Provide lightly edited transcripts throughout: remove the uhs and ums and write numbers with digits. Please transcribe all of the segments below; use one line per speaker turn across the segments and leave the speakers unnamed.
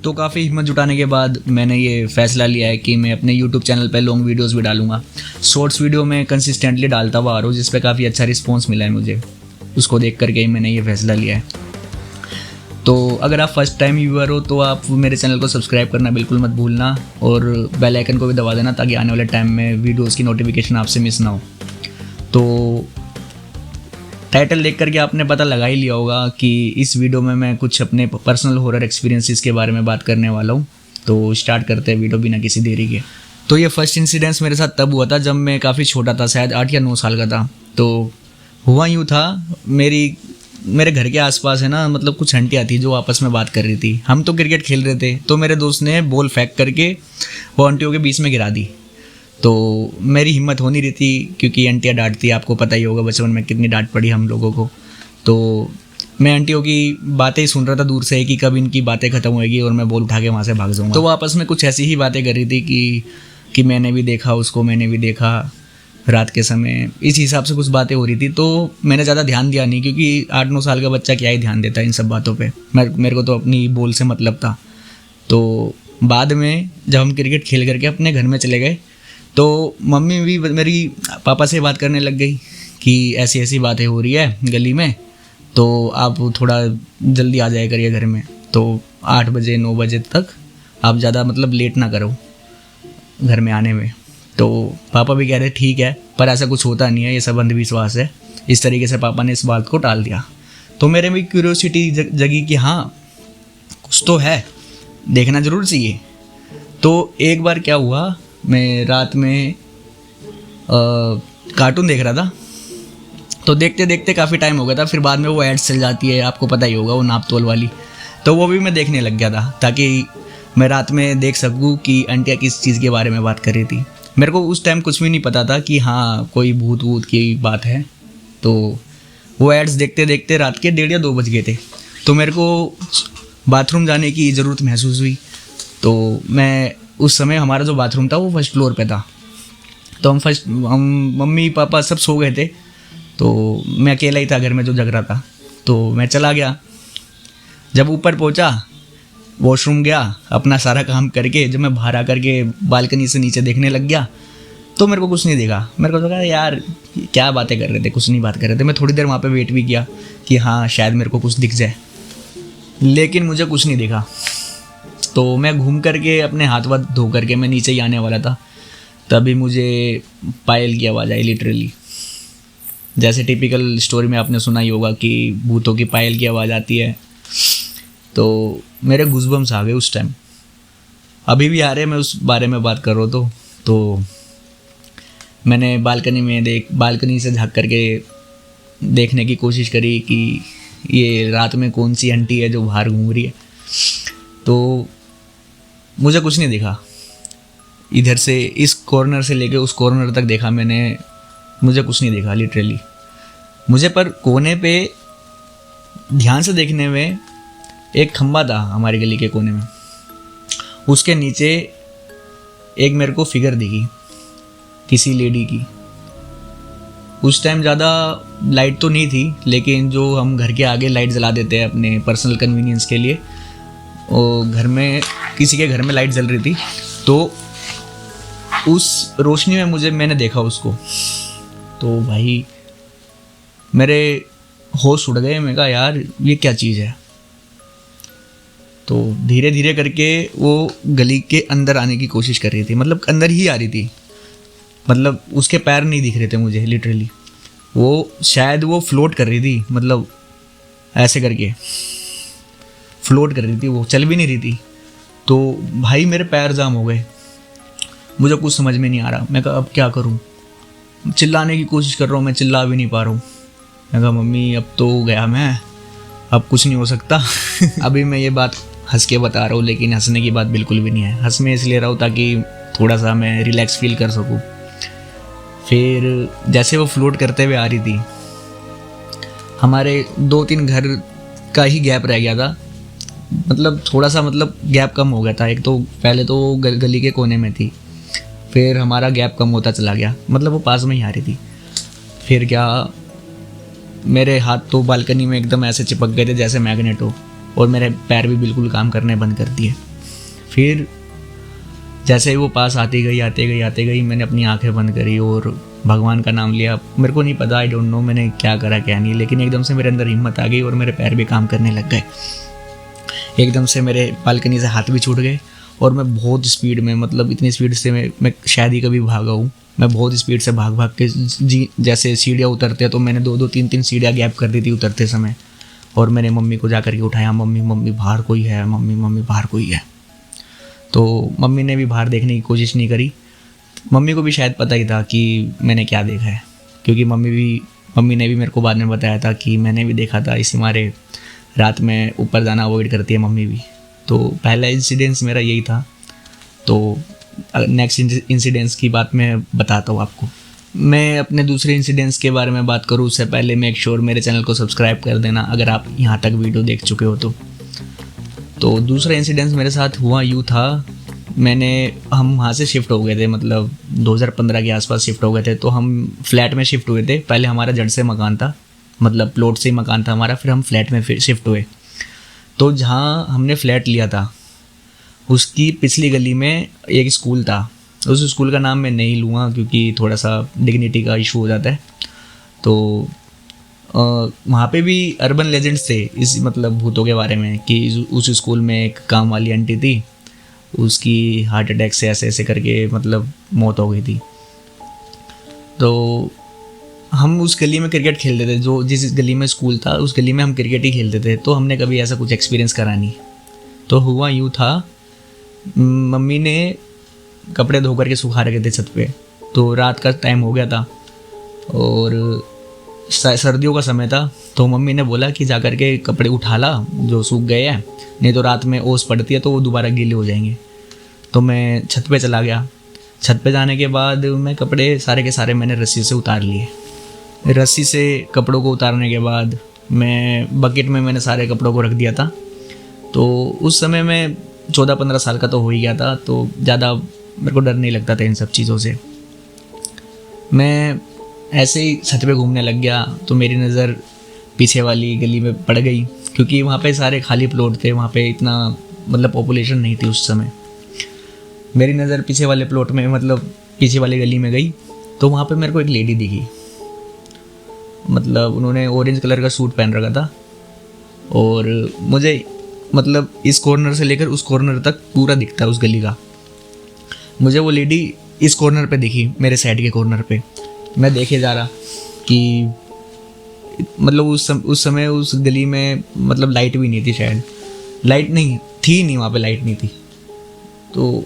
तो काफ़ी हिम्मत जुटाने के बाद मैंने ये फ़ैसला लिया है कि मैं अपने यूट्यूब चैनल पे लॉन्ग वीडियोस भी डालूंगा। शॉर्ट्स वीडियो में कंसिस्टेंटली डालता हुआ आ रहा हूँ, जिस पे काफ़ी अच्छा रिस्पॉन्स मिला है मुझे। उसको देख करके ही मैंने ये फ़ैसला लिया है। तो अगर आप फर्स्ट टाइम व्यूअर हो तो आप मेरे चैनल को सब्सक्राइब करना बिल्कुल मत भूलना और बेल आइकन को भी दबा देना, ताकि आने वाले टाइम में वीडियोज़ की नोटिफिकेशन आपसे मिस ना हो। तो टाइटल देख करके आपने पता लगा ही लिया होगा कि इस वीडियो में मैं कुछ अपने पर्सनल हॉरर एक्सपीरियंसेस के बारे में बात करने वाला हूँ। तो स्टार्ट करते हैं वीडियो बिना किसी देरी के। तो ये फर्स्ट इंसिडेंस मेरे साथ तब हुआ था जब मैं काफ़ी छोटा था, शायद 8 या 9 साल का था। तो हुआ यूँ था, मेरे घर के आसपास है ना, मतलब कुछ आंटियाँ थी जो आपस में बात कर रही थी। हम तो क्रिकेट खेल रहे थे, तो मेरे दोस्त ने बॉल फेंक करके वो आंटियों के बीच में गिरा दी। तो मेरी हिम्मत हो नहीं रही थी, क्योंकि आंटियाँ डांटती, आपको पता ही होगा बचपन में कितनी डांट पड़ी हम लोगों को। तो मैं आंटियों की बातें ही सुन रहा था दूर से कि कब इनकी बातें ख़त्म होएगी और मैं बॉल उठा के वहाँ से भाग जाऊँगा। तो वो आपस में कुछ ऐसी ही बातें कर रही थी कि मैंने भी देखा उसको, मैंने भी देखा रात के समय, इस हिसाब से कुछ बातें हो रही थी। तो मैंने ज़्यादा ध्यान दिया नहीं, क्योंकि 8-9 साल का बच्चा क्या ही ध्यान देता है इन सब बातों पे। मेरे को तो अपनी बॉल से मतलब था। तो बाद में जब हम क्रिकेट खेल करके अपने घर में चले गए, तो मम्मी भी मेरी पापा से बात करने लग गई कि ऐसी ऐसी बातें हो रही है गली में, तो आप थोड़ा जल्दी आ जाया करिए घर में। तो 8 बजे 9 बजे तक आप ज़्यादा मतलब लेट ना करो घर में आने में। तो पापा भी कह रहे ठीक है, पर ऐसा कुछ होता नहीं है, ये सब अंधविश्वास है। इस तरीके से पापा ने इस बात को टाल दिया। तो मेरे में क्यूरियोसिटी जगी कि हाँ कुछ तो है, देखना ज़रूर चाहिए। तो एक बार क्या हुआ, मैं रात में कार्टून देख रहा था। तो देखते देखते काफ़ी टाइम हो गया था। फिर बाद में वो एड्स चल जाती है, आपको पता ही होगा, वो नाप तोल वाली। तो वो भी मैं देखने लग गया था, ताकि मैं रात में देख सकूँ कि आंटियाँ किस चीज़ के बारे में बात कर रही थी। मेरे को उस टाइम कुछ भी नहीं पता था कि हाँ कोई भूत वूत की बात है। तो वो एड्स देखते देखते रात के 1:30 या 2 बज गए थे। तो मेरे को बाथरूम जाने की ज़रूरत महसूस हुई। तो मैं उस समय, हमारा जो बाथरूम था वो फर्स्ट फ्लोर पे था। तो हम मम्मी पापा सब सो गए थे। तो मैं अकेला ही था घर में जो जग रहा था। तो मैं चला गया। जब ऊपर पहुंचा, वॉशरूम गया, अपना सारा काम करके जब मैं बाहर आकर के बालकनी से नीचे देखने लग गया, तो मेरे को कुछ नहीं दिखा। मेरे को लगा यार क्या बातें कर रहे थे, कुछ नहीं बात कर रहे थे। मैं थोड़ी देर वहाँ पे वेट भी किया कि हाँ शायद मेरे को कुछ दिख जाए, लेकिन मुझे कुछ नहीं दिखा। तो मैं घूम करके अपने हाथ वाथ धो करके मैं नीचे ही आने वाला था, तभी मुझे पायल की आवाज़ आई। लिटरली जैसे टिपिकल स्टोरी में आपने सुना ही होगा कि भूतों की पायल की आवाज़ आती है। तो मेरे गूज़बम्स आ गए उस टाइम, अभी भी आ रहे हैं, मैं उस बारे में बात कर रहा हूँ। तो मैंने बालकनी से झाँक करके देखने की कोशिश करी कि ये रात में कौन सी आंटी है जो बाहर घूम रही है। तो मुझे कुछ नहीं दिखा। इधर से इस कॉर्नर से लेके उस कॉर्नर तक देखा मैंने, मुझे कुछ नहीं दिखा लिटरली मुझे। पर कोने पे ध्यान से देखने में एक खंबा था हमारी गली के कोने में, उसके नीचे एक मेरे को फिगर दिखी किसी लेडी की। उस टाइम ज़्यादा लाइट तो नहीं थी, लेकिन जो हम घर के आगे लाइट जला देते हैं अपने पर्सनल कन्वीनियंस के लिए, और घर में किसी के घर में लाइट जल रही थी। तो उस रोशनी में मैंने देखा उसको। तो भाई मेरे होश उड़ गए। मैं कहा यार ये क्या चीज़ है। तो धीरे धीरे करके वो गली के अंदर आने की कोशिश कर रही थी, मतलब अंदर ही आ रही थी। मतलब उसके पैर नहीं दिख रहे थे मुझे लिटरली। वो शायद वो फ्लोट कर रही थी, मतलब ऐसे करके फ्लोट कर रही थी, वो चल भी नहीं रही थी। तो भाई मेरे पैर जाम हो गए, मुझे कुछ समझ में नहीं आ रहा। मैं कहा अब क्या करूं, चिल्लाने की कोशिश कर रहा हूँ, मैं चिल्ला भी नहीं पा रहा हूँ। मैं कहा मम्मी अब तो गया मैं, अब कुछ नहीं हो सकता। अभी मैं ये बात हंस के बता रहा हूँ, लेकिन हंसने की बात बिल्कुल भी नहीं है। हंस में इसलिए रहा हूँ ताकि थोड़ा सा मैं रिलैक्स फील कर सकूँ। फिर जैसे वो फ्लोट करते हुए आ रही थी, हमारे 2-3 घर का ही गैप रह गया था। मतलब थोड़ा सा मतलब गैप कम हो गया था। एक तो पहले तो गली के कोने में थी, फिर हमारा गैप कम होता चला गया, मतलब वो पास में ही आ रही थी। फिर क्या, मेरे हाथ तो बालकनी में एकदम ऐसे चिपक गए थे जैसे मैग्नेट हो, और मेरे पैर भी बिल्कुल काम करने बंद कर दिए। फिर जैसे ही वो पास आती गई मैंने अपनी आंखें बंद करी और भगवान का नाम लिया। मेरे को नहीं पता, आई डोंट नो मैंने क्या करा क्या नहीं, लेकिन एकदम से मेरे अंदर हिम्मत आ गई और मेरे पैर भी काम करने लग गए। एकदम से मेरे बालकनी से हाथ भी छूट गए और मैं बहुत स्पीड में, मतलब इतनी स्पीड से मैं शायद ही कभी भागा हूँ। मैं बहुत स्पीड से भाग के जैसे सीढ़ियाँ उतरते तो मैंने 2-3 सीढ़ियाँ गैप कर दी थी उतरते समय। और मैंने मम्मी को जा कर के उठाया, मम्मी बाहर कोई है, मम्मी बाहर कोई है। तो मम्मी ने भी बाहर देखने की कोशिश नहीं करी। मम्मी को भी शायद पता ही था कि मैंने क्या देखा है, क्योंकि मम्मी ने भी मेरे को बाद में बताया था कि मैंने भी देखा था, इसी मारे रात में ऊपर जाना अवॉइड करती है मम्मी भी। तो पहला इंसिडेंस मेरा यही था। तो नेक्स्ट इंसिडेंस की बात मैं बताता हूँ आपको। मैं अपने दूसरे इंसिडेंस के बारे में बात करूँ उससे पहले मेक श्योर मेरे चैनल को सब्सक्राइब कर देना अगर आप यहाँ तक वीडियो देख चुके हो तो दूसरा इंसिडेंस मेरे साथ हुआ यूँ था। हम वहाँ से शिफ्ट हो गए थे, मतलब 2015 के आसपास शिफ्ट हो गए थे। तो हम फ्लैट में शिफ्ट हुए थे। पहले हमारा जड़ से मकान था, मतलब प्लॉट से ही मकान था हमारा, फिर हम फ्लैट में फिर शिफ्ट हुए। तो जहाँ हमने फ्लैट लिया था उसकी पिछली गली में एक स्कूल था। उस स्कूल का नाम मैं नहीं लूँगा क्योंकि थोड़ा सा डिग्निटी का इशू हो जाता है। तो वहाँ पे भी अर्बन लेजेंड्स थे इस मतलब भूतों के बारे में कि उस स्कूल में एक काम वाली आंटी थी, उसकी हार्ट अटैक से ऐसे करके मतलब मौत हो गई थी। तो हम उस गली में क्रिकेट खेलते थे, जो जिस गली में स्कूल था उस गली में हम क्रिकेट ही खेलते थे। तो हमने कभी ऐसा कुछ एक्सपीरियंस करा नहीं। तो हुआ यूँ था, मम्मी ने कपड़े धो करके सुखा रखे थे छत पे। तो रात का टाइम हो गया था और सर्दियों का समय था। तो मम्मी ने बोला कि जा कर के कपड़े उठा ला जो सूख गए हैं, नहीं तो रात में ओस पड़ती है तो वो दोबारा गीले हो जाएंगे। तो मैं छत पे चला गया। छत पे जाने के बाद मैं कपड़े सारे के सारे मैंने रस्सी से उतार लिए। रस्सी से कपड़ों को उतारने के बाद मैं बकेट में मैंने सारे कपड़ों को रख दिया था। तो उस समय मैं 14-15 साल का तो हो ही गया था, तो ज़्यादा मेरे को डर नहीं लगता था इन सब चीज़ों से। मैं ऐसे ही छत पे घूमने लग गया तो मेरी नज़र पीछे वाली गली में पड़ गई, क्योंकि वहाँ पे सारे खाली प्लॉट थे, वहाँ पे इतना मतलब पॉपुलेशन नहीं थी उस समय। मेरी नज़र पीछे वाले प्लॉट में मतलब पीछे वाली गली में गई तो वहाँ पे मेरे को एक लेडी दिखी। मतलब उन्होंने ऑरेंज कलर का सूट पहन रखा था और मुझे मतलब इस कॉर्नर से लेकर उस कॉर्नर तक पूरा दिखता है उस गली का। मुझे वो लेडी इस कॉर्नर पे दिखी, मेरे साइड के कॉर्नर पे। मैं देखे जा रहा कि मतलब उस समय उस गली में मतलब लाइट भी नहीं थी, शायद लाइट नहीं थी, नहीं वहाँ पे लाइट नहीं थी। तो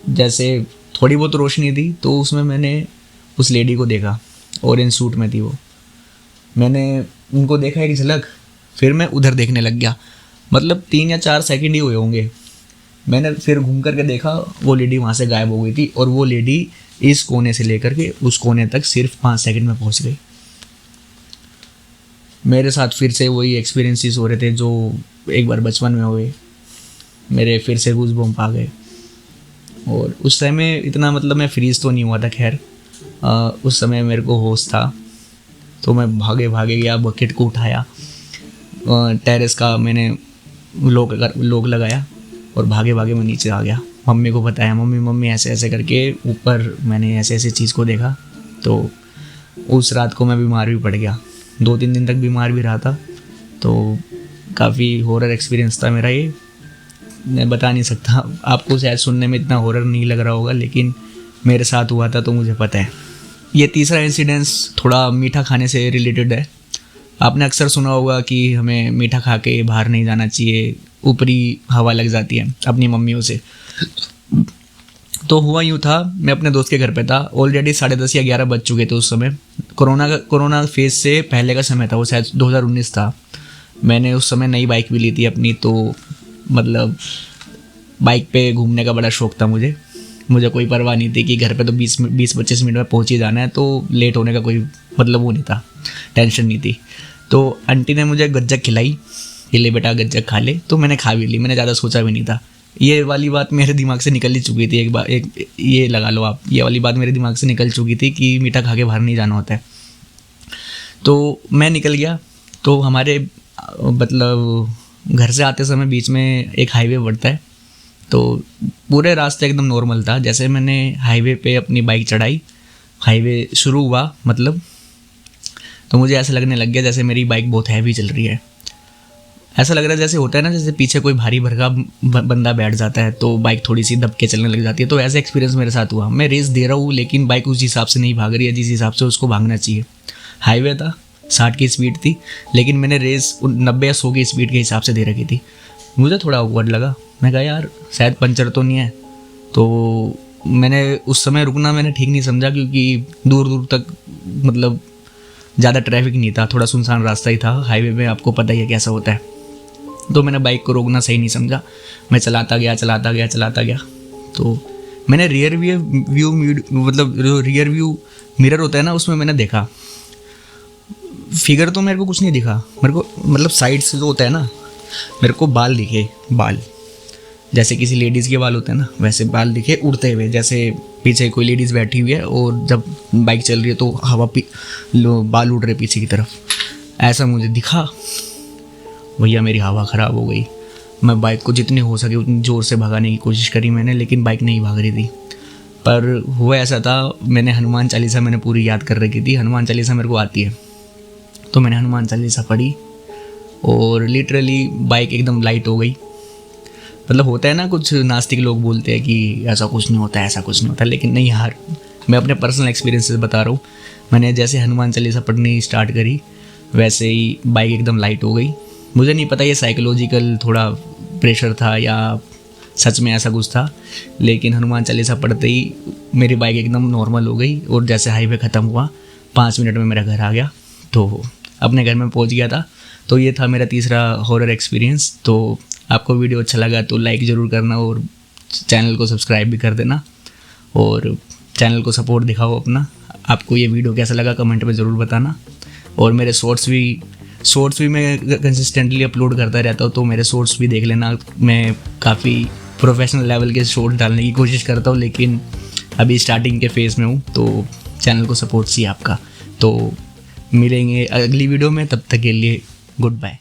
जैसे थोड़ी बहुत रोशनी थी तो उसमें मैंने उस लेडी को देखा, ऑरेंज सूट में थी वो। मैंने उनको देखा एक झलक, फिर मैं उधर देखने लग गया। मतलब 3 या 4 सेकंड ही हुए होंगे। मैंने फिर घूम करके देखा, वो लेडी वहाँ से गायब हो गई थी और वो लेडी इस कोने से लेकर के उस कोने तक सिर्फ 5 सेकंड में पहुँच गई। मेरे साथ फिर से वही एक्सपीरियंसेस हो रहे थे जो एक बार बचपन में हुए। मेरे फिर से गूज़बम्प आ गए और उस समय इतना मतलब मैं फ्रीज तो नहीं हुआ था, खैर उस समय मेरे को होश था। तो मैं भागे गया, बकेट को उठाया, टेरेस का मैंने लॉक लगाया और भागे मैं नीचे आ गया। मम्मी को बताया, मम्मी ऐसे करके ऊपर मैंने ऐसे चीज़ को देखा। तो उस रात को मैं बीमार भी पड़ गया, 2-3 दिन तक बीमार भी रहा था। तो काफ़ी हॉरर एक्सपीरियंस था मेरा ये। मैं बता नहीं सकता, आपको शायद सुनने में इतना हॉरर नहीं लग रहा होगा, लेकिन मेरे साथ हुआ था तो मुझे पता है। ये तीसरा इंसिडेंस थोड़ा मीठा खाने से रिलेटेड है। आपने अक्सर सुना होगा कि हमें मीठा खा के बाहर नहीं जाना चाहिए, ऊपरी हवा लग जाती है अपनी मम्मियों से। तो हुआ यूँ था, मैं अपने दोस्त के घर पे था। ऑलरेडी 10:30 या 11 बज चुके थे उस समय। कोरोना फेज से पहले का समय था, वो शायद 2019 था। मैंने उस समय नई बाइक भी ली थी अपनी। तो मतलब बाइक पे घूमने का बड़ा शौक़ था मुझे कोई परवाह नहीं थी कि घर पे तो 20-25 मिनट में पहुंच ही जाना है, तो लेट होने का कोई मतलब वो नहीं था, टेंशन नहीं थी। तो आंटी ने मुझे गज्जक खिलाई कि ले बेटा गज्जक खा ले। तो मैंने खा भी ली, मैंने ज़्यादा सोचा भी नहीं था। ये वाली बात मेरे दिमाग से निकल ही चुकी थी एक ये लगा लो आप, ये वाली बात मेरे दिमाग से निकल चुकी थी कि मीठा खा के बाहर नहीं जाना होता है। तो मैं निकल गया। तो हमारे मतलब घर से आते समय बीच में एक हाईवे पड़ता है, तो पूरे रास्ते एकदम नॉर्मल था। जैसे मैंने हाईवे पे अपनी बाइक चढ़ाई, हाईवे शुरू हुआ मतलब, तो मुझे ऐसा लगने लग गया जैसे मेरी बाइक बहुत हैवी चल रही है। ऐसा लग रहा है जैसे होता है ना, जैसे पीछे कोई भारी भरका बंदा बैठ जाता है तो बाइक थोड़ी सी दब के चलने लग जाती है। तो ऐसा एक्सपीरियंस मेरे साथ हुआ। मैं रेस दे रहा हूँ लेकिन बाइक उस हिसाब से नहीं भाग रही है जिस हिसाब से उसको भागना चाहिए। हाईवे था, 60 की स्पीड थी, लेकिन मैंने रेस 90 या 100 की स्पीड के हिसाब से दे रखी थी। मुझे थोड़ा ऑकवर्ड लगा। मैं कहा यार शायद पंचर तो नहीं है। तो मैंने उस समय रुकना मैंने ठीक नहीं समझा, क्योंकि दूर दूर तक मतलब ज़्यादा ट्रैफिक नहीं था, थोड़ा सुनसान रास्ता ही था। हाईवे में आपको पता ही है कैसा होता है। तो मैंने बाइक को रोकना सही नहीं समझा। मैं चलाता गया। तो मैंने रियर व्यू मतलब जो रियर व्यू मिरर होता है ना, उसमें मैंने देखा फिगर। तो मेरे को कुछ नहीं दिखा, मेरे को मतलब साइड से जो होता है ना, मेरे को बाल दिखे। बाल जैसे किसी लेडीज़ के बाल होते हैं ना, वैसे बाल दिखे उड़ते हुए, जैसे पीछे कोई लेडीज़ बैठी हुई है और जब बाइक चल रही है तो हवा बाल उड़ रहे पीछे की तरफ, ऐसा मुझे दिखा। भैया मेरी हवा ख़राब हो गई। मैं बाइक को जितनी हो सके उतनी ज़ोर से भगाने की कोशिश करी मैंने, लेकिन बाइक नहीं भाग रही थी। पर हुआ ऐसा था, मैंने हनुमान चालीसा मैंने पूरी याद कर रखी थी। हनुमान चालीसा मेरे को आती है, तो मैंने हनुमान चालीसा पढ़ी और लिटरली बाइक एकदम लाइट हो गई। मतलब होता है ना, कुछ नास्तिक लोग बोलते हैं कि ऐसा कुछ नहीं होता, लेकिन नहीं यार, मैं अपने पर्सनल एक्सपीरियंस से बता रहा हूँ। मैंने जैसे हनुमान चालीसा पढ़नी स्टार्ट करी वैसे ही बाइक एकदम लाइट हो गई। मुझे नहीं पता ये साइकोलॉजिकल थोड़ा प्रेशर था या सच में ऐसा कुछ था, लेकिन हनुमान चालीसा पढ़ते ही मेरी बाइक एकदम नॉर्मल हो गई। और जैसे हाईवे ख़त्म हुआ 5 मिनट में मेरा घर आ गया, तो अपने घर में पहुंच गया था। तो ये था मेरा तीसरा हॉरर एक्सपीरियंस। तो आपको वीडियो अच्छा लगा तो लाइक ज़रूर करना और चैनल को सब्सक्राइब भी कर देना और चैनल को सपोर्ट दिखाओ अपना। आपको ये वीडियो कैसा लगा कमेंट में ज़रूर बताना। और मेरे शॉर्ट्स भी मैं कंसिस्टेंटली अपलोड करता रहता हूँ, तो मेरे शॉर्ट्स भी देख लेना। मैं काफ़ी प्रोफेशनल लेवल के शॉर्ट डालने की कोशिश करता हूँ, लेकिन अभी स्टार्टिंग के फेज़ में हूँ, तो चैनल को सपोर्ट चाहिए आपका। तो मिलेंगे अगली वीडियो में, तब तक के लिए गुड बाय।